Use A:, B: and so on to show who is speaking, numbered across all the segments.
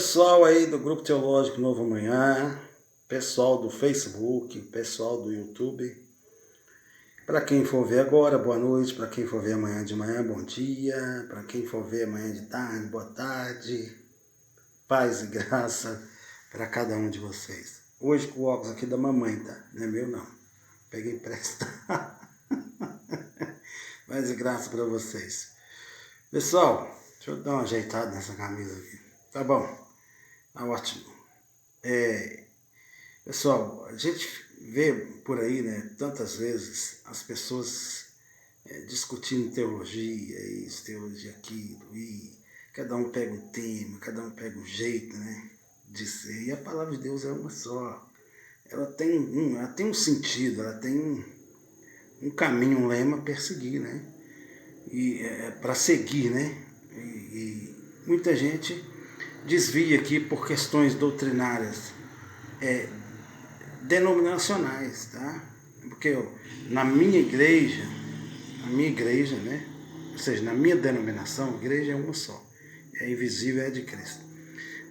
A: Pessoal aí do Grupo Teológico Novo Amanhã, pessoal do Facebook, pessoal do YouTube. Para quem for ver agora, boa noite. Para quem for ver amanhã de manhã, bom dia. Para quem for ver amanhã de tarde, boa tarde. Paz e graça para cada um de vocês. Hoje com o óculos aqui da mamãe, tá? Não é meu não. Peguei emprestado. Paz e graça para vocês. Pessoal, deixa eu dar uma ajeitada nessa camisa aqui. Tá bom, tá ótimo. Pessoal, a gente vê por aí, né, tantas vezes as pessoas discutindo teologia, isso, teologia aquilo, e cada um pega um tema, cada um pega um jeito, né, de ser. E a palavra de Deus é uma só. Ela tem um sentido, ela tem um caminho, um lema a perseguir, né? E para seguir, né? E muita gente desvia aqui por questões doutrinárias denominacionais, tá? Porque na minha igreja, né? Ou seja, na minha denominação, a igreja é uma só. É invisível, é de Cristo.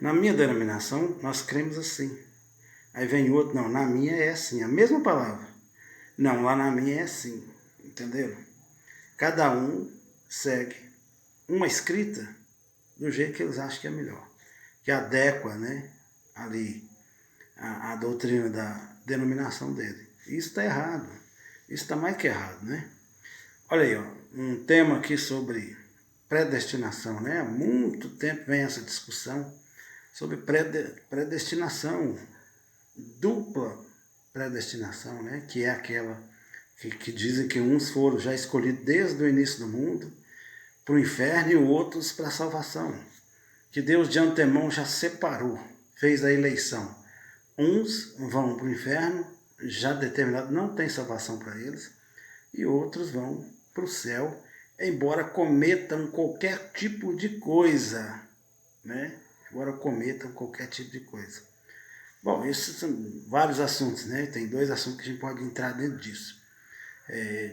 A: Na minha denominação, nós cremos assim. Aí vem outro, não, na minha é assim, a mesma palavra. Não, lá na minha é assim, entenderam? Cada um segue uma escrita do jeito que eles acham que é melhor, que adequa, né, ali a doutrina da denominação dele. Isso está errado, isso está mais que errado, né? Olha aí, ó, um tema aqui sobre predestinação, né? Há muito tempo vem essa discussão sobre predestinação, dupla predestinação, né? Que é aquela que dizem que uns foram já escolhidos desde o início do mundo para o inferno e outros para a salvação. Que Deus de antemão já separou, fez a eleição. Uns vão para o inferno, já determinado, não tem salvação para eles, e outros vão para o céu, embora cometam qualquer tipo de coisa, né? Embora cometam qualquer tipo de coisa. Bom, esses são vários assuntos, né? Tem dois assuntos que a gente pode entrar dentro disso.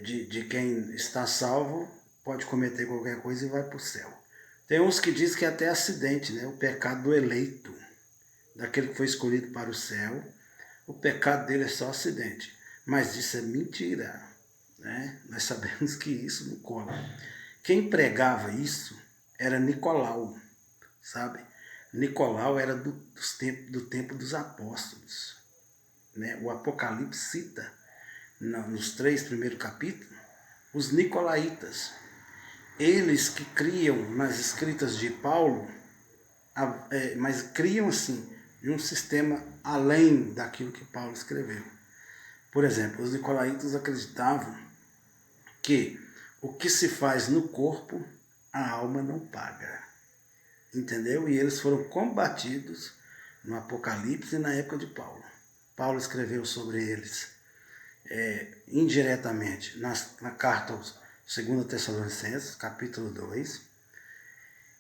A: De quem está salvo, pode cometer qualquer coisa e vai para o céu. Tem uns que dizem que é até acidente, né? O pecado do eleito, daquele que foi escolhido para o céu, o pecado dele é só acidente. Mas isso é mentira, né? Nós sabemos que isso não cola. Quem pregava isso era Nicolau, sabe? Nicolau era do tempo dos apóstolos, né? O Apocalipse cita, nos 3 primeiros capítulos, os nicolaítas. Eles que criam nas escritas de Paulo, mas criam assim, de um sistema além daquilo que Paulo escreveu. Por exemplo, os nicolaítas acreditavam que o que se faz no corpo, a alma não paga. Entendeu? E eles foram combatidos no Apocalipse e na época de Paulo. Paulo escreveu sobre eles indiretamente na carta aos 2 Tessalonicenses, capítulo 2,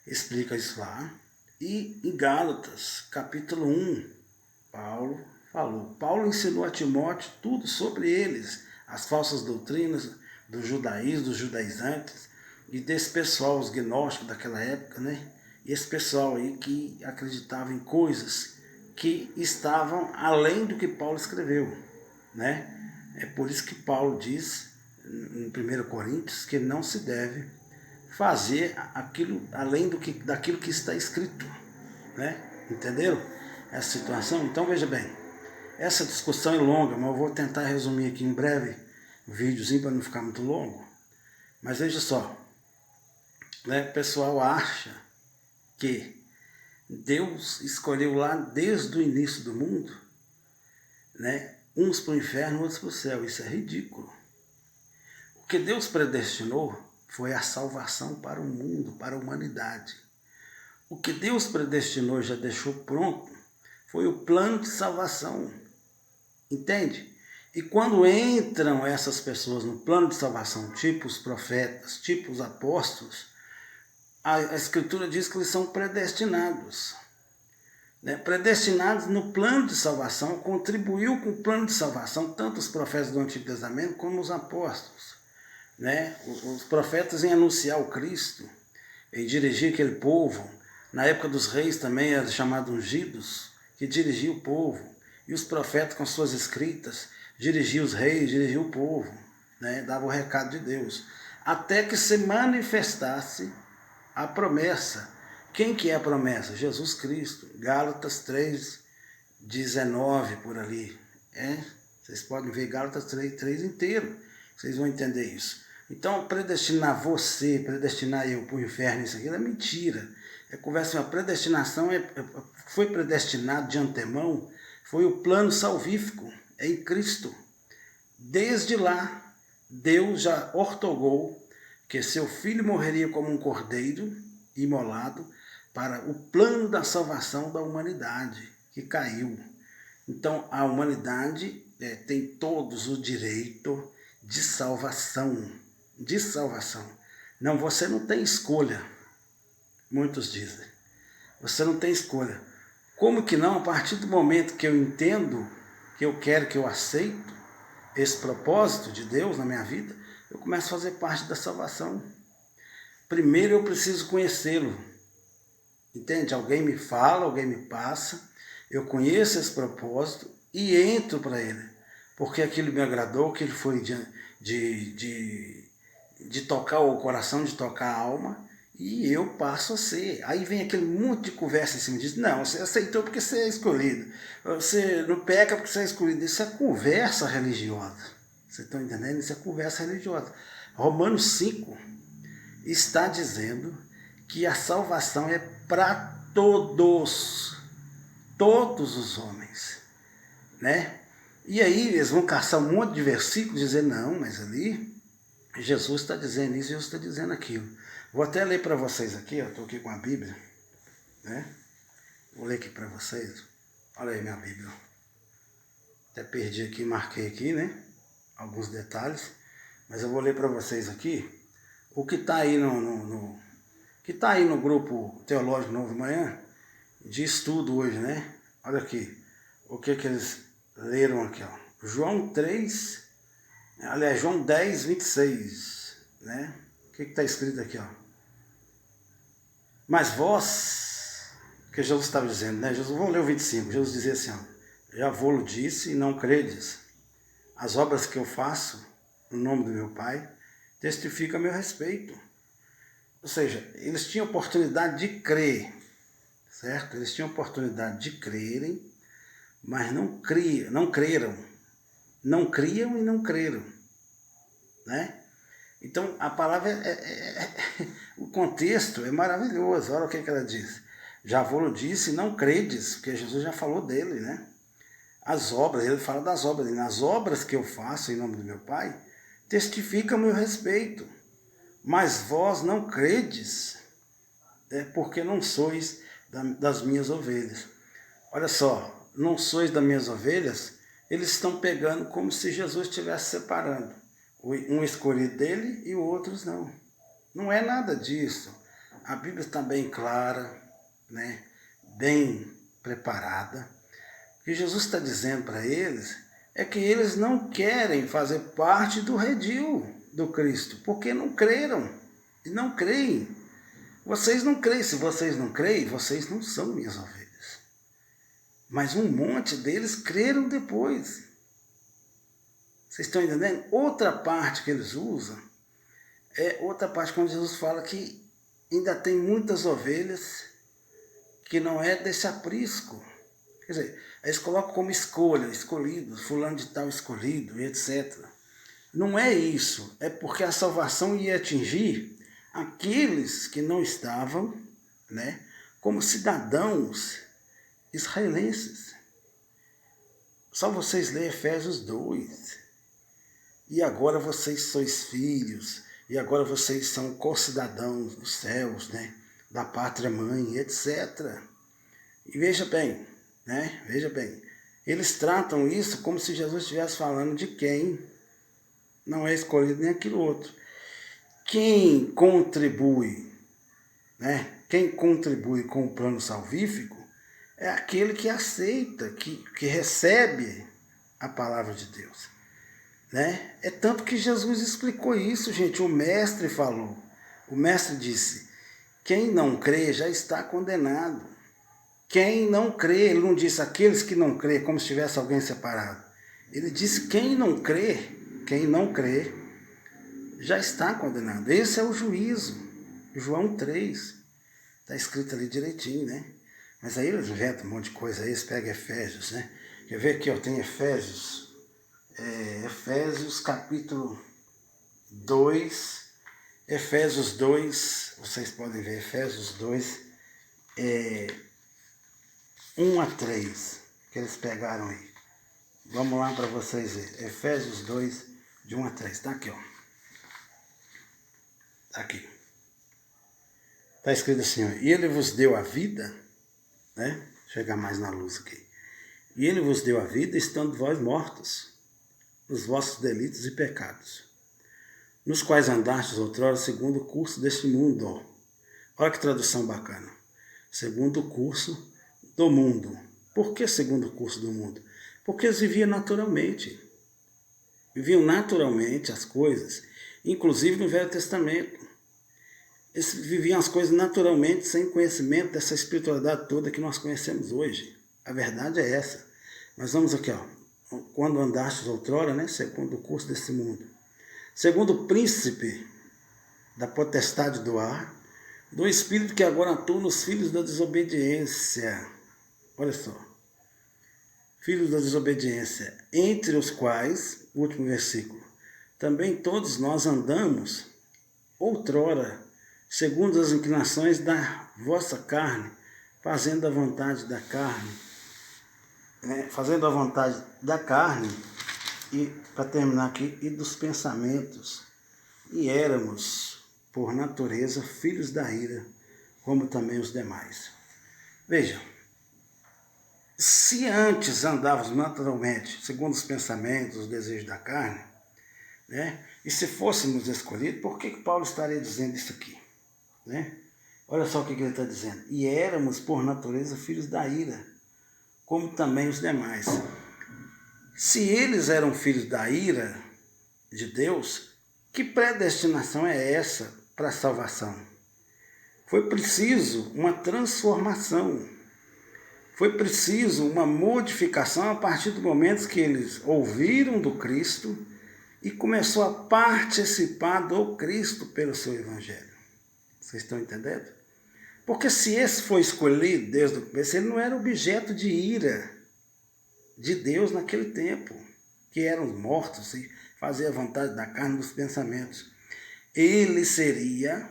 A: explica isso lá. E em Gálatas, capítulo 1, Paulo falou. Paulo ensinou a Timóteo tudo sobre eles, as falsas doutrinas do judaísmo, dos judaizantes, e desse pessoal, os gnósticos daquela época, né? E esse pessoal aí que acreditava em coisas que estavam além do que Paulo escreveu, né? É por isso que Paulo diz, em 1 Coríntios, que não se deve fazer aquilo além daquilo que está escrito, né? Entenderam essa situação? Então veja bem, essa discussão é longa, mas eu vou tentar resumir aqui em breve um videozinho para não ficar muito longo. Mas veja só, né? O pessoal acha que Deus escolheu lá desde o início do mundo, né? Uns para o inferno, outros para o céu. Isso é ridículo. O que Deus predestinou foi a salvação para o mundo, para a humanidade. O que Deus predestinou, já deixou pronto, foi o plano de salvação. Entende? E quando entram essas pessoas no plano de salvação, tipo os profetas, tipo os apóstolos, a Escritura diz que eles são predestinados. Né? Predestinados no plano de salvação, contribuiu com o plano de salvação, tanto os profetas do Antigo Testamento como os apóstolos. Né? Os profetas em anunciar o Cristo, em dirigir aquele povo Na época dos reis também era chamado ungidos, que dirigia o povo. E os profetas com suas escritas dirigiam os reis, dirigiam o povo, né? Dava o recado de Deus. Até que se manifestasse a promessa. Quem que é a promessa? Jesus Cristo. Gálatas 3:19 por ali. Vocês podem ver Gálatas 3 inteiro. Vocês vão entender isso. Então, predestinar você, predestinar eu para o inferno, isso aqui é mentira. É conversa, a predestinação foi predestinado de antemão, foi o plano salvífico, é em Cristo. Desde lá, Deus já ortogou que seu filho morreria como um cordeiro imolado para o plano da salvação da humanidade que caiu. Então, a humanidade tem todos o direito de salvação. De salvação. Não, você não tem escolha. Muitos dizem. Você não tem escolha. Como que não? A partir do momento que eu entendo, que eu quero, que eu aceito esse propósito de Deus na minha vida, eu começo a fazer parte da salvação. Primeiro eu preciso conhecê-lo. Entende? Alguém me fala, alguém me passa, eu conheço esse propósito e entro para ele. Porque aquilo me agradou, que ele foi de tocar o coração, de tocar a alma, e eu passo a ser. Aí vem aquele monte de conversa em cima disso. Não, você aceitou porque você é escolhido. Você não peca porque você é escolhido. Isso é conversa religiosa. Vocês estão entendendo? Isso é conversa religiosa. Romanos 5 está dizendo que a salvação é para todos os homens, né? E aí eles vão caçar um monte de versículos e dizer, não, mas ali Jesus está dizendo isso, Jesus está dizendo aquilo. Vou até ler para vocês aqui, estou aqui com a Bíblia, né? Vou ler aqui para vocês. Olha aí minha Bíblia. Até perdi aqui, marquei aqui, né? Alguns detalhes, mas eu vou ler para vocês aqui o que está aí no grupo Teológico Novo Manhã de estudo hoje, né? Olha aqui, o que eles leram aqui, ó. João 10, 26, né? O que está escrito aqui, ó? Mas vós, que Jesus estava dizendo, né? Vamos ler o 25, Jesus dizia assim, ó, já vou-lo disse e não credes. As obras que eu faço no nome do meu Pai testificam a meu respeito. Ou seja, eles tinham oportunidade de crer, certo? Eles tinham oportunidade de crerem, mas não creram. Não criam e não creram, né? Então, a palavra, o contexto é maravilhoso. Olha o que ela diz. Já vou-lo disse, não credes, porque Jesus já falou dele, né? As obras, ele fala das obras. Nas obras que eu faço em nome do meu Pai, testifica meu respeito. Mas vós não credes, porque não sois das minhas ovelhas. Olha só, não sois das minhas ovelhas, eles estão pegando como se Jesus estivesse separando. Um escolhido dele e outros não. Não é nada disso. A Bíblia está bem clara, né? Bem preparada. O que Jesus está dizendo para eles é que eles não querem fazer parte do redil do Cristo, porque não creram e não creem. Vocês não creem. Se vocês não creem, vocês não são minhas ovelhas. Mas um monte deles creram depois. Vocês estão entendendo? Outra parte que eles usam é outra parte quando Jesus fala que ainda tem muitas ovelhas que não é desse aprisco. Quer dizer, eles colocam como escolha, escolhido, fulano de tal escolhido, etc. Não é isso, é porque a salvação ia atingir aqueles que não estavam, né, como cidadãos israelenses. Só vocês lerem Efésios 2. E agora vocês sois filhos, e agora vocês são co-cidadãos dos céus, né, da pátria mãe, etc. E veja bem, né, veja bem, eles tratam isso como se Jesus estivesse falando de quem não é escolhido nem aquilo outro. Quem contribui, né, quem contribui com o plano salvífico é aquele que aceita, que recebe a palavra de Deus. Né? É tanto que Jesus explicou isso, gente. O mestre falou. O mestre disse Quem não crê já está condenado. Quem não crê, ele não disse aqueles que não crê, como se tivesse alguém separado. Ele disse quem não crê, já está condenado. Esse é o juízo. João 3. Está escrito ali direitinho, né? Mas aí eles inventam um monte de coisa aí, eles pegam Efésios, né? Quer ver aqui, ó, tem Efésios. Efésios capítulo 2. Efésios 2, vocês podem ver, Efésios 2, 1 a 3, que eles pegaram aí. Vamos lá para vocês verem. Efésios 2, de 1 a 3. Está aqui, ó. Está aqui. Está escrito assim, ó. E ele vos deu a vida, né? Chegar mais na luz aqui. E ele vos deu a vida, estando vós mortos, nos vossos delitos e pecados, nos quais andastes outrora segundo o curso deste mundo. Ó. Olha que tradução bacana. Segundo o curso do mundo. Por que segundo o curso do mundo? Porque eles viviam naturalmente. Viviam naturalmente as coisas, inclusive no Velho Testamento. Eles viviam as coisas naturalmente, sem conhecimento dessa espiritualidade toda que nós conhecemos hoje. A verdade é essa. Mas vamos aqui, ó. Quando andastes outrora, né? Segundo o curso desse mundo. Segundo o príncipe da potestade do ar, do espírito que agora atua nos filhos da desobediência. Olha só. Filhos da desobediência, entre os quais, último versículo, também todos nós andamos, outrora, segundo as inclinações da vossa carne, fazendo a vontade da carne, né? Fazendo a vontade da carne, e para terminar aqui, e dos pensamentos, e éramos, por natureza, filhos da ira, como também os demais. Vejam, se antes andávamos naturalmente, segundo os pensamentos, os desejos da carne, né? E se fôssemos escolhidos, por que Paulo estaria dizendo isso aqui? Né? Olha só o que ele está dizendo. E éramos, por natureza, filhos da ira, como também os demais. Se eles eram filhos da ira de Deus, que predestinação é essa para a salvação? Foi preciso uma transformação. Foi preciso uma modificação a partir do momento que eles ouviram do Cristo e começou a participar do Cristo pelo seu Evangelho. Vocês estão entendendo? Porque se esse foi escolhido desde o começo, ele não era objeto de ira de Deus naquele tempo, que eram mortos e faziam a vontade da carne dos pensamentos. Ele seria,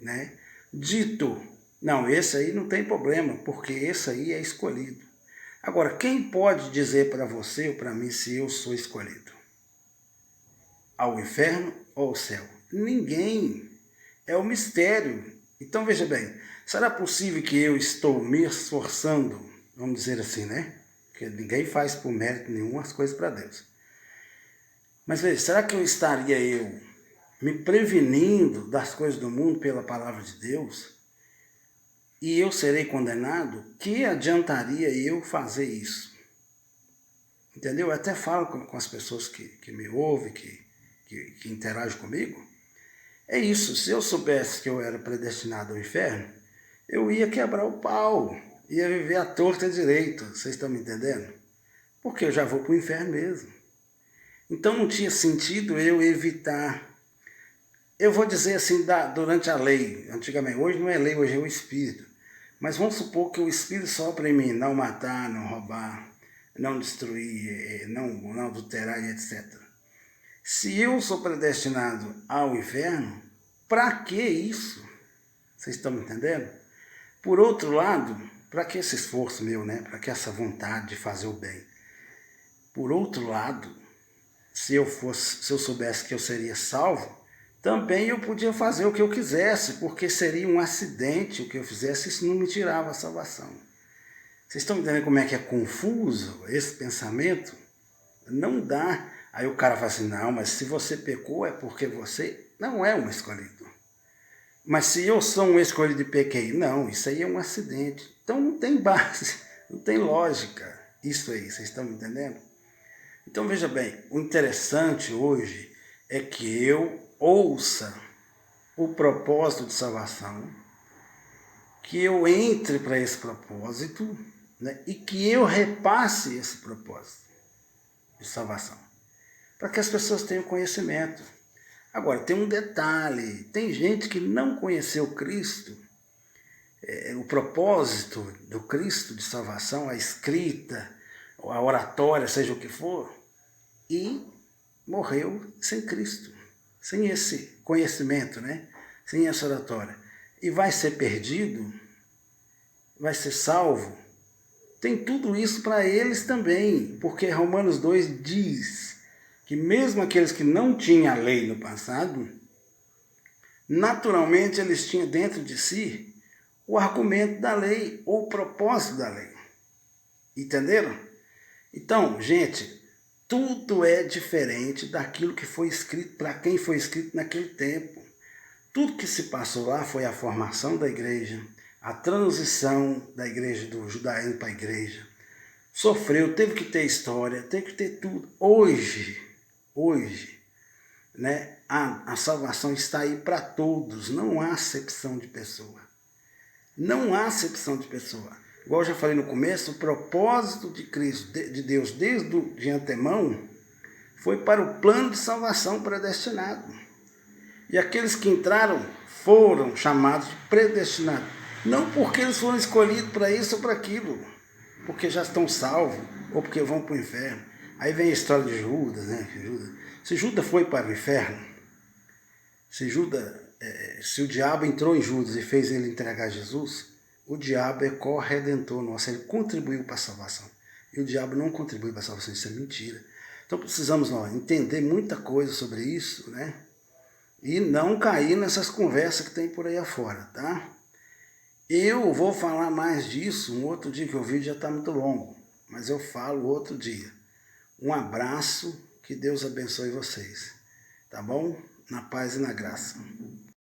A: né, dito, não, esse aí não tem problema, porque esse aí é escolhido. Agora, quem pode dizer para você ou para mim se eu sou escolhido? Ao inferno ou ao céu? Ninguém. É o mistério. Então, veja bem, será possível que eu estou me esforçando, vamos dizer assim, né? Porque ninguém faz por mérito nenhum as coisas para Deus. Mas veja, será que eu estaria me prevenindo das coisas do mundo pela palavra de Deus? E eu serei condenado? Que adiantaria eu fazer isso? Entendeu? Eu até falo com as pessoas que me ouvem, que interagem comigo. É isso, se eu soubesse que eu era predestinado ao inferno, eu ia quebrar o pau, ia viver à torta direito, vocês estão me entendendo? Porque eu já vou para o inferno mesmo. Então não tinha sentido eu evitar. Eu vou dizer assim, durante a lei, antigamente, hoje não é lei, hoje é o Espírito. Mas vamos supor que o Espírito sopra em mim, não matar, não roubar, não destruir, não adulterar e etc. Se eu sou predestinado ao inferno, para que isso? Vocês estão me entendendo? Por outro lado, para que esse esforço meu, né? Para que essa vontade de fazer o bem? Por outro lado, se eu soubesse que eu seria salvo, também eu podia fazer o que eu quisesse, porque seria um acidente o que eu fizesse, isso não me tirava a salvação. Vocês estão entendendo como é que é confuso esse pensamento? Não dá. Aí o cara fala assim, não, mas se você pecou é porque você não é um escolhido. Mas se eu sou um escolhido e pequei, não, isso aí é um acidente. Então não tem base, não tem lógica isso aí, vocês estão me entendendo? Então veja bem, o interessante hoje é que eu ouça o propósito de salvação, que eu entre para esse propósito, né, e que eu repasse esse propósito de salvação, para que as pessoas tenham conhecimento. Agora, tem um detalhe, tem gente que não conheceu Cristo, o propósito do Cristo de salvação, a escrita, a oratória, seja o que for, e morreu sem Cristo, sem esse conhecimento, né? Sem essa oratória. E vai ser perdido, vai ser salvo. Tem tudo isso para eles também, porque Romanos 2 diz que mesmo aqueles que não tinham a lei no passado, naturalmente eles tinham dentro de si o argumento da lei, ou o propósito da lei. Entenderam? Então, gente, tudo é diferente daquilo que foi escrito, para quem foi escrito naquele tempo. Tudo que se passou lá foi a formação da igreja, a transição da igreja, do judaísmo para a igreja. Sofreu, teve que ter história, teve que ter tudo. Hoje, né, a salvação está aí para todos, não há acepção de pessoa. Não há acepção de pessoa. Igual eu já falei no começo, o propósito de Cristo, de Deus, de antemão, foi para o plano de salvação predestinado. E aqueles que entraram foram chamados de predestinados. Não porque eles foram escolhidos para isso ou para aquilo, porque já estão salvos, ou porque vão para o inferno. Aí vem a história de Judas, né? Se Judas foi para o inferno, se o diabo entrou em Judas e fez ele entregar Jesus, o diabo é corredentor nosso, ele contribuiu para a salvação. E o diabo não contribuiu para a salvação, isso é mentira. Então precisamos entender muita coisa sobre isso, né? E não cair nessas conversas que tem por aí afora, tá? Eu vou falar mais disso um outro dia, que o vídeo já está muito longo, mas eu falo outro dia. Um abraço, que Deus abençoe vocês, tá bom? Na paz e na graça.